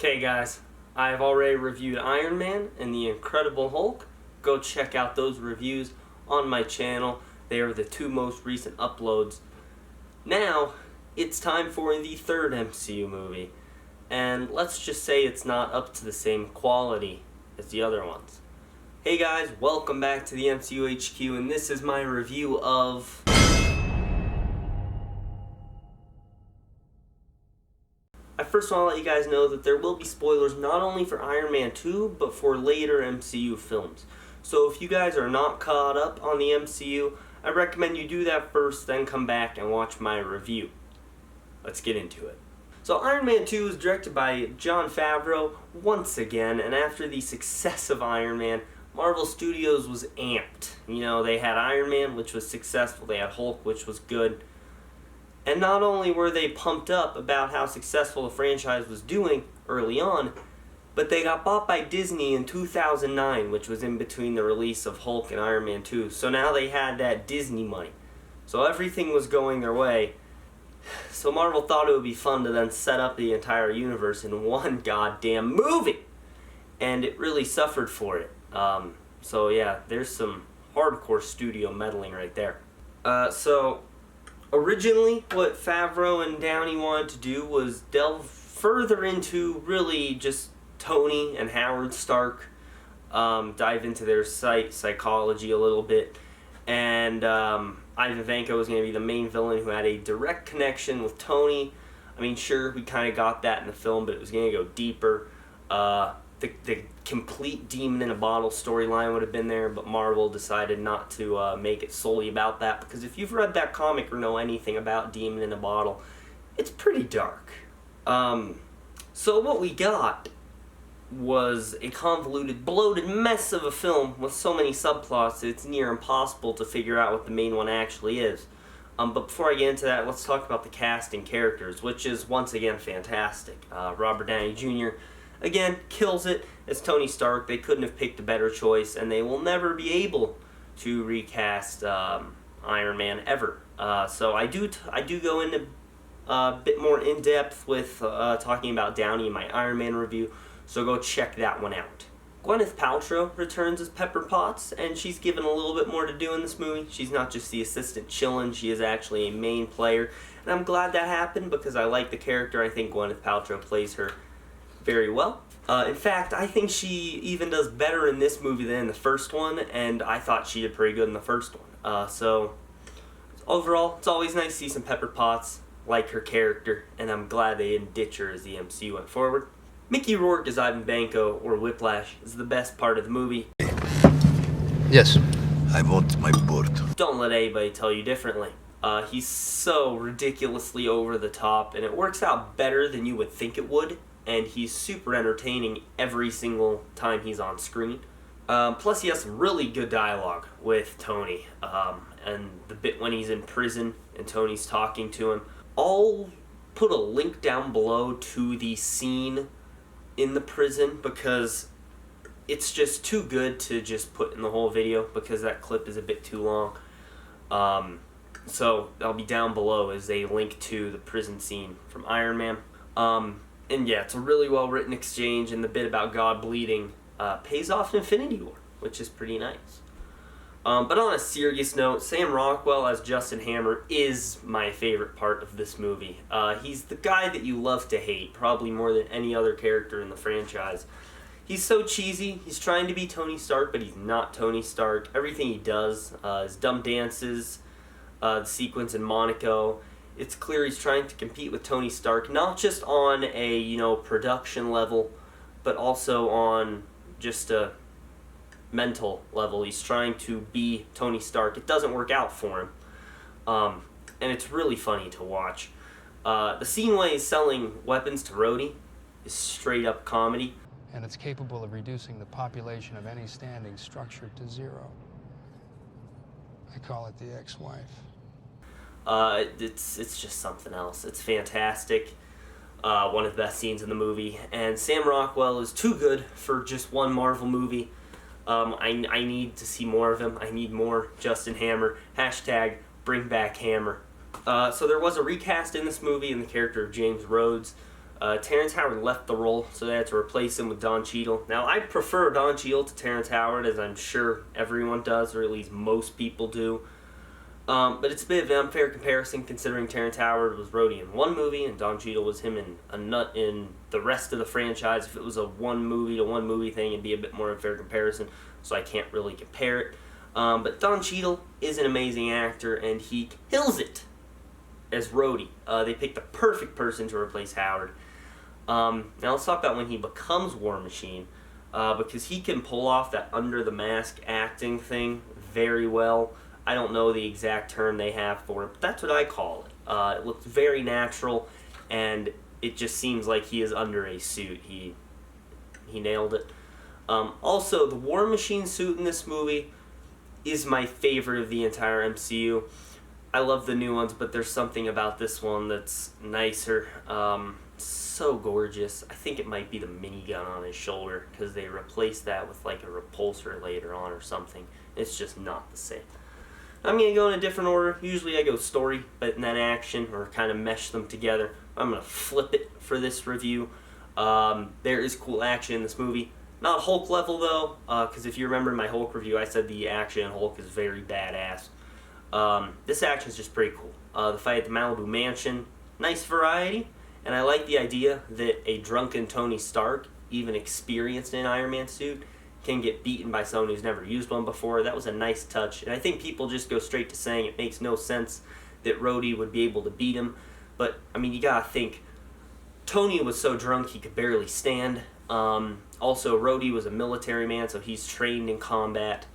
Okay guys, I've already reviewed Iron Man and the Incredible Hulk. Go check out those reviews on my channel. They are the two most recent uploads. Now, it's time for the third MCU movie. And let's just say it's not up to the same quality as the other ones. Hey guys, welcome back to the MCU HQ, and this is my review of... I first want to let you guys know that there will be spoilers not only for Iron Man 2, but for later MCU films. So if you guys are not caught up on the MCU, I recommend you do that first, then come back and watch my review. Let's get into it. So Iron Man 2 was directed by Jon Favreau once again, and after the success of Iron Man, Marvel Studios was amped. You know, they had Iron Man, which was successful, they had Hulk, which was good. And not only were they pumped up about how successful the franchise was doing early on, but they got bought by Disney in 2009, which was in between the release of Hulk and Iron Man 2. So now they had that Disney money. So everything was going their way. So Marvel thought it would be fun to then set up the entire universe in one goddamn movie. And it really suffered for it. So yeah, there's some hardcore studio meddling right there. Originally, what Favreau and Downey wanted to do was delve further into really just Tony and Howard Stark, dive into their psychology a little bit, and Ivan Vanko was going to be the main villain who had a direct connection with Tony. I mean, sure, we kind of got that in the film, but it was going to go deeper. The complete Demon in a Bottle storyline would have been there, but Marvel decided not to make it solely about that, because if you've read that comic or know anything about Demon in a Bottle, it's pretty dark. So what we got was a convoluted, bloated mess of a film with so many subplots that it's near impossible to figure out what the main one actually is. But before I get into that, let's talk about the cast and characters, which is once again fantastic. Robert Downey Jr., again, kills it as Tony Stark. They couldn't have picked a better choice, and they will never be able to recast Iron Man ever. So I do go into a bit more in depth with talking about Downey in my Iron Man review. So go check that one out. Gwyneth Paltrow returns as Pepper Potts, and she's given a little bit more to do in this movie. She's not just the assistant chillin', she is actually a main player, and I'm glad that happened because I like the character. I think Gwyneth Paltrow plays her very well. In fact, I think she even does better in this movie than in the first one, and I thought she did pretty good in the first one. So, overall, it's always nice to see some Pepper Potts, like her character, and I'm glad they didn't ditch her as the MCU went forward. Mickey Rourke as Ivan Vanko, or Whiplash, is the best part of the movie. Yes, I want my board. Don't let anybody tell you differently. He's so ridiculously over the top, and it works out better than you would think it would. And he's super entertaining every single time he's on screen. Plus, he has some really good dialogue with Tony. And the bit when he's in prison and Tony's talking to him. I'll put a link down below to the scene in the prison because it's just too good to just put in the whole video because that clip is a bit too long. So that'll be down below as a link to the prison scene from Iron Man. And yeah, it's a really well-written exchange, and the bit about God bleeding pays off in Infinity War, which is pretty nice. But on a serious note, Sam Rockwell as Justin Hammer is my favorite part of this movie. He's the guy that you love to hate, probably more than any other character in the franchise. He's so cheesy. He's trying to be Tony Stark, but he's not Tony Stark. Everything he does, his dumb dances, the sequence in Monaco, it's clear he's trying to compete with Tony Stark, not just on a, production level, but also on just a mental level. He's trying to be Tony Stark. It doesn't work out for him. And it's really funny to watch. The scene when he's selling weapons to Rhodey is straight up comedy. And it's capable of reducing the population of any standing structure to zero. I call it the ex-wife. It's just something else. It's fantastic. One of the best scenes in the movie. And Sam Rockwell is too good for just one Marvel movie. I need to see more of him. I need more Justin Hammer. Hashtag bring back Hammer. So there was a recast in this movie in the character of James Rhodes. Terrence Howard left the role, so they had to replace him with Don Cheadle. Now, I prefer Don Cheadle to Terrence Howard, as I'm sure everyone does, or at least most people do. But it's a bit of an unfair comparison, considering Terrence Howard was Rhodey in one movie, and Don Cheadle was him in a nut in the rest of the franchise. If it was a one movie to one movie thing, it'd be a bit more unfair comparison, so I can't really compare it. But Don Cheadle is an amazing actor, and he kills it as Rhodey. They picked the perfect person to replace Howard. Now let's talk about when he becomes War Machine, because he can pull off that under the mask acting thing very well. I don't know the exact term they have for it, but that's what I call it. It looks very natural, and it just seems like he is under a suit. He nailed it. Also, the War Machine suit in this movie is my favorite of the entire MCU. I love the new ones, but there's something about this one that's nicer. So gorgeous. I think it might be the minigun on his shoulder, because they replaced that with like a repulsor later on or something. It's just not the same. I'm going to go in a different order. Usually I go story, but then action, or kind of mesh them together. I'm going to flip it for this review. There is cool action in this movie. Not Hulk level though, because if you remember my Hulk review, I said the action in Hulk is very badass. This action is just pretty cool. The fight at the Malibu Mansion, nice variety. And I like the idea that a drunken Tony Stark, even experienced in an Iron Man suit, can get beaten by someone who's never used one before. That was a nice touch. And I think people just go straight to saying it makes no sense that Rhodey would be able to beat him. But, I mean, you gotta think, Tony was so drunk he could barely stand. Also, Rhodey was a military man, so he's trained in combat.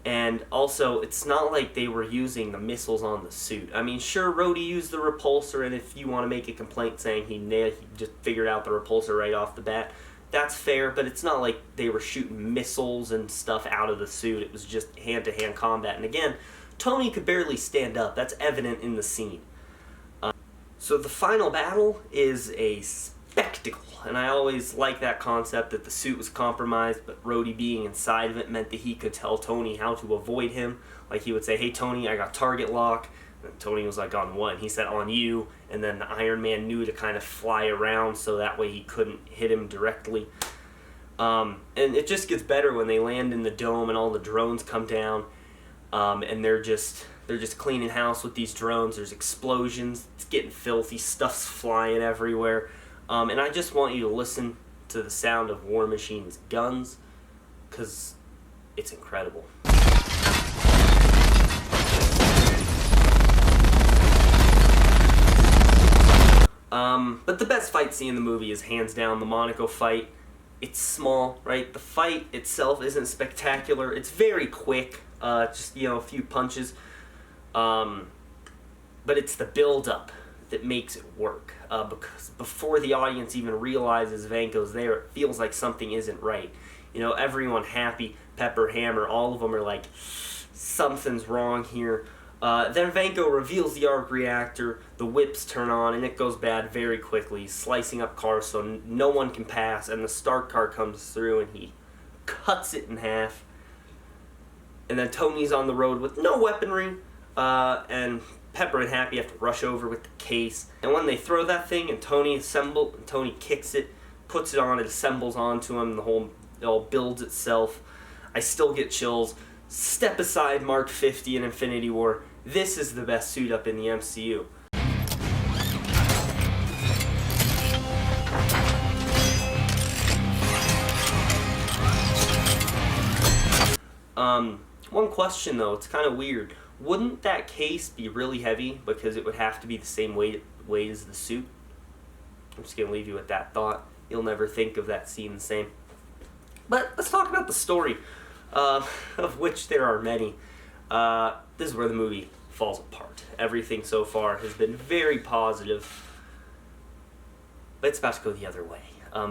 And also, it's not like they were using the missiles on the suit. I mean, sure, Rhodey used the repulsor, and if you want to make a complaint saying he just figured out the repulsor right off the bat, that's fair, but it's not like they were shooting missiles and stuff out of the suit. It was just hand-to-hand combat. And again, Tony could barely stand up. That's evident in the scene. So the final battle is a spectacle. And I always like that concept that the suit was compromised, but Rhodey being inside of it meant that he could tell Tony how to avoid him. Like he would say, "Hey Tony, I got target lock." And Tony was like, "On what?" He said, "On you." And then the Iron Man knew to kind of fly around so that way he couldn't hit him directly. And it just gets better when they land in the dome and all the drones come down. And they're just cleaning house with these drones. There's explosions. It's getting filthy. Stuff's flying everywhere. And I just want you to listen to the sound of War Machine's guns, because it's incredible. But the best fight scene in the movie is hands down the Monaco fight. It's small, right? The fight itself isn't spectacular. It's very quick, just, a few punches. But it's the build-up that makes it work. Because before the audience even realizes Vanko's there, it feels like something isn't right. Everyone happy, Pepper, Hammer, all of them are like, something's wrong here. Then Vanko reveals the arc reactor, the whips turn on, and it goes bad very quickly, slicing up cars so no one can pass, and the Stark car comes through and he cuts it in half. And then Tony's on the road with no weaponry, and Pepper and Happy have to rush over with the case. And when they throw that thing and Tony kicks it, puts it on, it assembles onto him, it all builds itself. I still get chills. Step aside Mark 50 in Infinity War. This is the best suit up in the MCU. One question though, it's kind of weird. Wouldn't that case be really heavy because it would have to be the same weight as the suit? I'm just going to leave you with that thought. You'll never think of that scene the same. But let's talk about the story, of which there are many. This is where the movie falls apart. Everything so far has been very positive, but it's about to go the other way.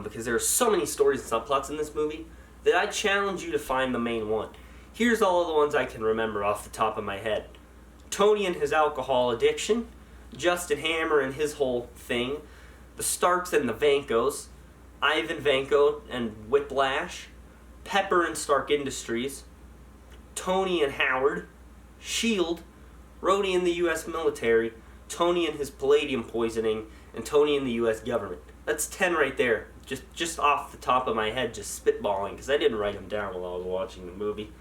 Because there are so many stories and subplots in this movie that I challenge you to find the main one. Here's all of the ones I can remember off the top of my head. Tony and his alcohol addiction, Justin Hammer and his whole thing, the Starks and the Vankos, Ivan Vanko and Whiplash, Pepper and Stark Industries, Tony and Howard, S.H.I.E.L.D., Rhodey and the U.S. military, Tony and his palladium poisoning, and Tony and the U.S. government. That's 10 right there. Just off the top of my head, just spitballing, because I didn't write them down while I was watching the movie.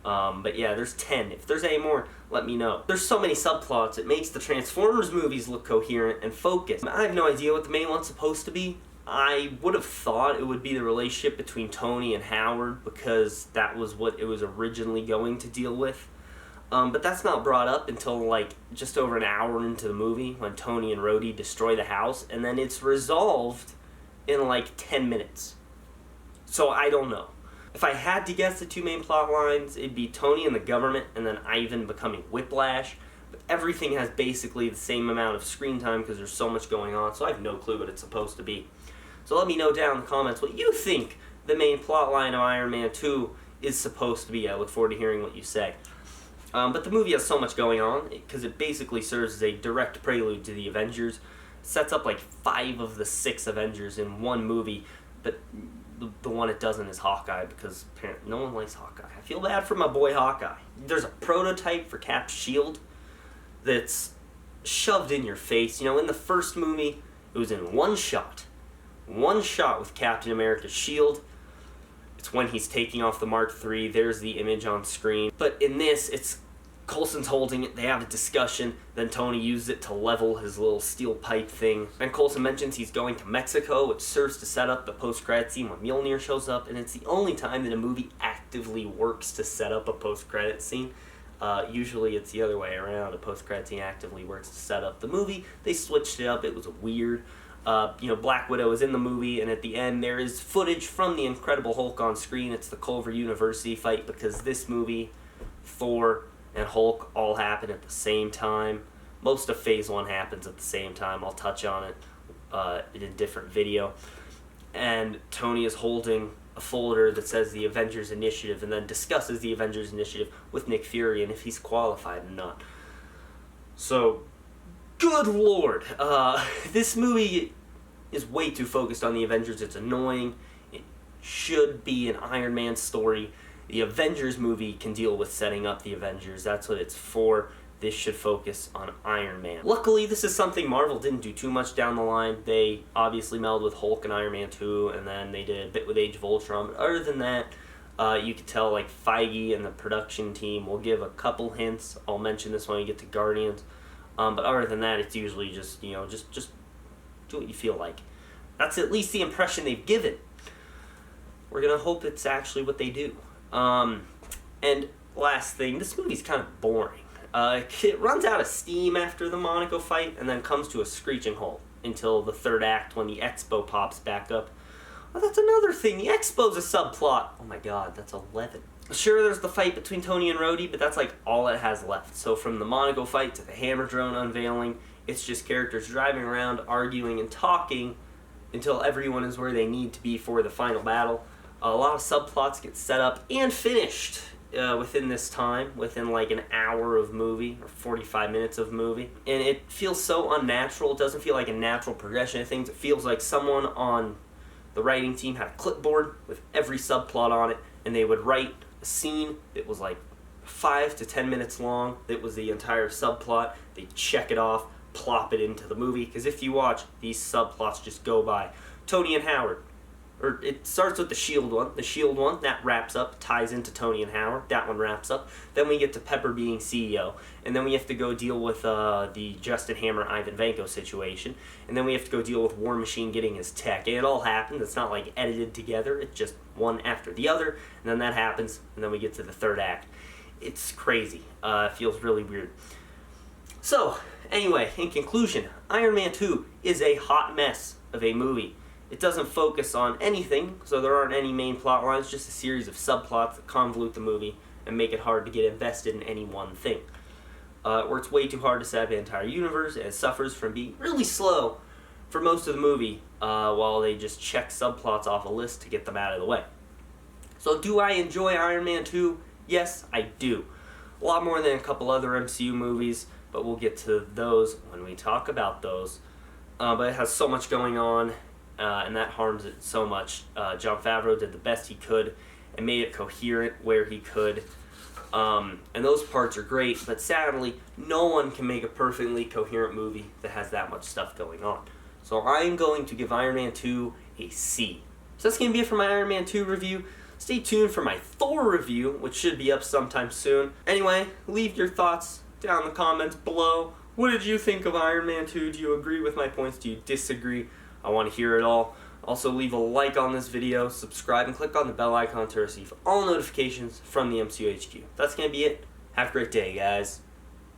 But yeah, there's 10. If there's any more, let me know. There's so many subplots, it makes the Transformers movies look coherent and focused. I have no idea what the main one's supposed to be. I would have thought it would be the relationship between Tony and Howard, because that was what it was originally going to deal with. But that's not brought up until like just over an hour into the movie, when Tony and Rhodey destroy the house, and then it's resolved in like 10 minutes. So I don't know. If I had to guess the two main plot lines, it'd be Tony and the government, and then Ivan becoming Whiplash. But everything has basically the same amount of screen time because there's so much going on, so I have no clue what it's supposed to be. So let me know down in the comments what you think the main plot line of Iron Man 2 is supposed to be. I look forward to hearing what you say. But the movie has so much going on, because it basically serves as a direct prelude to the Avengers. It sets up like 5 of the 6 Avengers in one movie, but the one it doesn't is Hawkeye, because apparently no one likes Hawkeye. I feel bad for my boy Hawkeye. There's a prototype for Cap's shield that's shoved in your face. You know, in the first movie, it was in one shot with Captain America's shield. It's when he's taking off the Mark III. There's the image on screen. But in this, it's Coulson's holding it, they have a discussion, then Tony uses it to level his little steel pipe thing. Then Coulson mentions he's going to Mexico, which serves to set up the post-credit scene when Mjolnir shows up, and it's the only time that a movie actively works to set up a post-credit scene. Usually it's the other way around. A post-credit scene actively works to set up the movie. They switched it up, it was weird. Black Widow is in the movie, and at the end there is footage from the Incredible Hulk on screen. It's the Culver University fight, because this movie, Thor, and Hulk all happen at the same time. Most of Phase 1 happens at the same time. I'll touch on it in a different video. And Tony is holding a folder that says the Avengers Initiative, and then discusses the Avengers Initiative with Nick Fury and if he's qualified or not. So, good lord. This movie is way too focused on the Avengers. It's annoying. It should be an Iron Man story. The Avengers movie can deal with setting up the Avengers. That's what it's for. This should focus on Iron Man. Luckily, this is something Marvel didn't do too much down the line. They obviously melded with Hulk and Iron Man 2, and then they did a bit with Age of Ultron. But other than that, you could tell like Feige and the production team will give a couple hints. I'll mention this when we get to Guardians. But other than that, it's usually just, just do what you feel like. That's at least the impression they've given. We're going to hope it's actually what they do. And last thing, this movie's kind of boring. It runs out of steam after the Monaco fight and then comes to a screeching halt until the third act when the Expo pops back up. Oh, that's another thing. The Expo's a subplot. Oh my god, that's 11. Sure, there's the fight between Tony and Rhodey, but that's like all it has left. So from the Monaco fight to the Hammer drone unveiling, it's just characters driving around, arguing and talking until everyone is where they need to be for the final battle. A lot of subplots get set up and finished within this time, within like an hour of movie, or 45 minutes of movie. And it feels so unnatural. It doesn't feel like a natural progression of things. It feels like someone on the writing team had a clipboard with every subplot on it, and they would write a scene that was like 5 to 10 minutes long. That was the entire subplot. They'd check it off, plop it into the movie, because if you watch, these subplots just go by. Tony and Howard. Or it starts with the S.H.I.E.L.D. one. The S.H.I.E.L.D. one, that wraps up, ties into Tony and Howard. That one wraps up. Then we get to Pepper being CEO. And then we have to go deal with the Justin Hammer, Ivan Vanko situation. And then we have to go deal with War Machine getting his tech. And it all happens. It's not like edited together. It's just one after the other. And then that happens. And then we get to the third act. It's crazy. It feels really weird. So, anyway, in conclusion, Iron Man 2 is a hot mess of a movie. It doesn't focus on anything, so there aren't any main plot lines, just a series of subplots that convolute the movie and make it hard to get invested in any one thing. It works way too hard to set up an entire universe, and it suffers from being really slow for most of the movie, while they just check subplots off a list to get them out of the way. So do I enjoy Iron Man 2? Yes, I do. A lot more than a couple other MCU movies, but we'll get to those when we talk about those. But it has so much going on, and that harms it so much. Jon Favreau did the best he could and made it coherent where he could. And those parts are great, but sadly, no one can make a perfectly coherent movie that has that much stuff going on. So I'm going to give Iron Man 2 a C. So that's going to be it for my Iron Man 2 review. Stay tuned for my Thor review, which should be up sometime soon. Anyway, leave your thoughts down in the comments below. What did you think of Iron Man 2? Do you agree with my points? Do you disagree? I want to hear it all. Also, leave a like on this video, subscribe, and click on the bell icon to receive all notifications from the MCU HQ. That's going to be it. Have a great day, guys.